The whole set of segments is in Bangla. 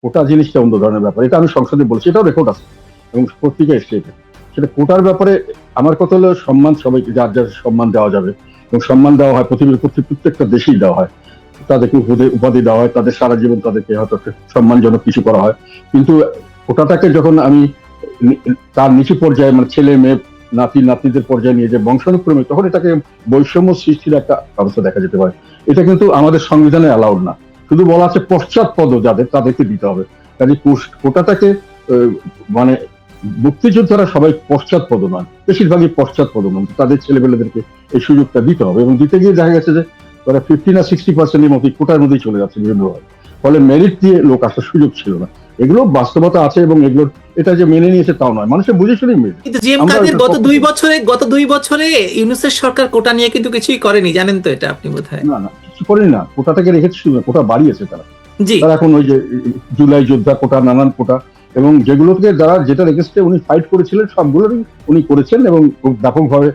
কোটা জিনিসটা অন্য ধরনের ব্যাপার, এটা আমি সংসদে বলছি, এটাও রেকর্ড আছে এবং পত্রিকা এসছে এটা। সেটা কোটার ব্যাপারে আমার কথা হলো সম্মান, সবাইকে যার যার সম্মান দেওয়া যাবে এবং সম্মান দেওয়া হয় পৃথিবীর প্রত্যেকটা দেশেই দেওয়া হয়, তাদেরকে উপাধি দেওয়া হয়, তাদের সারা জীবন তাদেরকে হয়তো সম্মানজনক কিছু করা হয়। কিন্তু কোটাটাকে যখন আমি তার নিচু পর্যায়ে মানে ছেলে মেয়ে নাতি নাতনিদের পর্যায়ে নিয়ে যে বংশানুক্রমে, তখন এটাকে বৈষম্য সৃষ্টির একটা অবস্থা দেখা যেতে পারে। এটা কিন্তু আমাদের সংবিধানে অ্যালাউড না। শুধু বলা আছে পশ্চাৎপদ যাদের তাদেরকে দিতে হবে। কাজে কোটাটাকে মানে মুক্তিযোদ্ধারা সবাই পশ্চাৎপদ নয়, বেশিরভাগই পশ্চাৎপদ নন, তাদের ছেলেপেলেদেরকে এই সুযোগটা দিতে হবে এবং দিতে গিয়ে দেখা গেছে যে তারা 50 না 60% মতো কোটার মধ্যেই চলে যাচ্ছে বিভিন্নভাবে। ফলে মেরিট দিয়ে লোক আসার সুযোগ ছিল না। এগুলো বাস্তবতা আছে এবং এগুলোর এটা যে মেনে নিয়েছে তাও নয়, মানুষের বুঝে শুনেই মেনে। কিন্তু জি এম কাদের গত 2 বছরে ইউনূসের সরকার কোটা নিয়ে কিন্তু কিছুই করেনি, জানেন তো এটা আপনি বোধহয়। না না, কিছু করেনি না, কোটাটাকে রেখেছে, শুধু কোটা বাড়িয়েছে তারা। জি তারা এখন ওই যে জুলাই যোদ্ধা কোটা, নানান কোটা এবং যেগুলোকে যারা যেটা এগেইনস্টে উনি ফাইট করেছিলেন সবগুলোরই উনি করেছেন এবং খুব ব্যাপকভাবে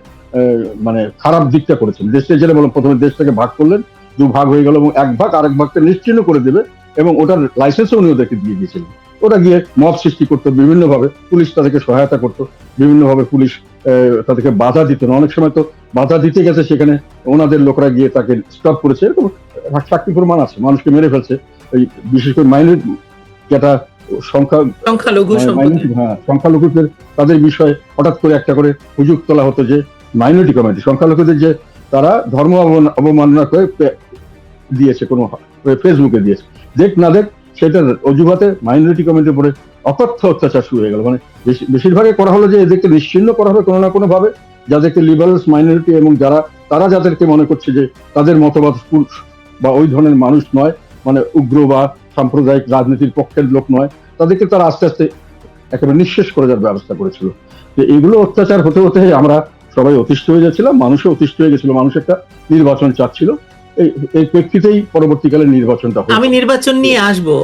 মানে খারাপ দিকটা করেছেন। দেশে যেটা বললাম, প্রথমে দেশটাকে ভাগ করলেন, দুভাগ হয়ে গেল এবং এক ভাগ আরেক ভাগকে নিশ্চিহ্ন করে দেবে এবং ওটার লাইসেন্সও উনি ওদেরকে দিয়ে দিয়েছিলেন। ওরা গিয়ে মব সৃষ্টি করতো বিভিন্নভাবে, পুলিশ তাদেরকে সহায়তা করতো বিভিন্নভাবে, পুলিশ তাদেরকে বাধা দিত না, অনেক সময় তো বাধা দিতে গেছে সেখানে ওনাদের লোকরা গিয়ে তাকে স্টপ করেছে, এরকম সাক্ষী প্রমাণ আছে, মানুষকে মেরে ফেলছে। এই বিশেষ করে মাইনরিটি যেটা সংখ্যালঘুদের তাদের বিষয়ে হঠাৎ করে একটা করে হুজুগ তোলা হতো যে মাইনরিটি কমিটি সংখ্যালঘুদের যে তারা ধর্ম অবমাননা করে দিয়েছে, কোনো ফেসবুকে দিয়েছে, দেখ না দেখ সেটার অজুহাতে মাইনরিটি কমিটির উপরে অকথ্য অত্যাচার শুরু হয়ে গেল। মানে বেশিরভাগই করা হলো যে এদেরকে নিশ্চিহ্ন করা হবে কোনো না কোনো ভাবে, যাদেরকে লিবারেলস মাইনরিটি এবং তারা যাদেরকে মনে করছে যে তাদের মতবাদ বা ওই ধরনের মানুষ নয়, মানে উগ্র বা সাম্প্রদায়িক রাজনীতির পক্ষের লোক নয়, তাদেরকে তারা আস্তে আস্তে একেবারে নিঃশেষ করে যাওয়ার ব্যবস্থা করেছিল। যে এগুলো অত্যাচার হতে হতে আমরা সবাই অতিষ্ঠ হয়ে যাচ্ছিলাম, মানুষও অতিষ্ঠ হয়ে গেছিল, মানুষ একটা নির্বাচন চাচ্ছিল। এই প্রেক্ষিতেই পরবর্তীকালে নির্বাচনটা আমি নির্বাচন নিয়ে আসবো।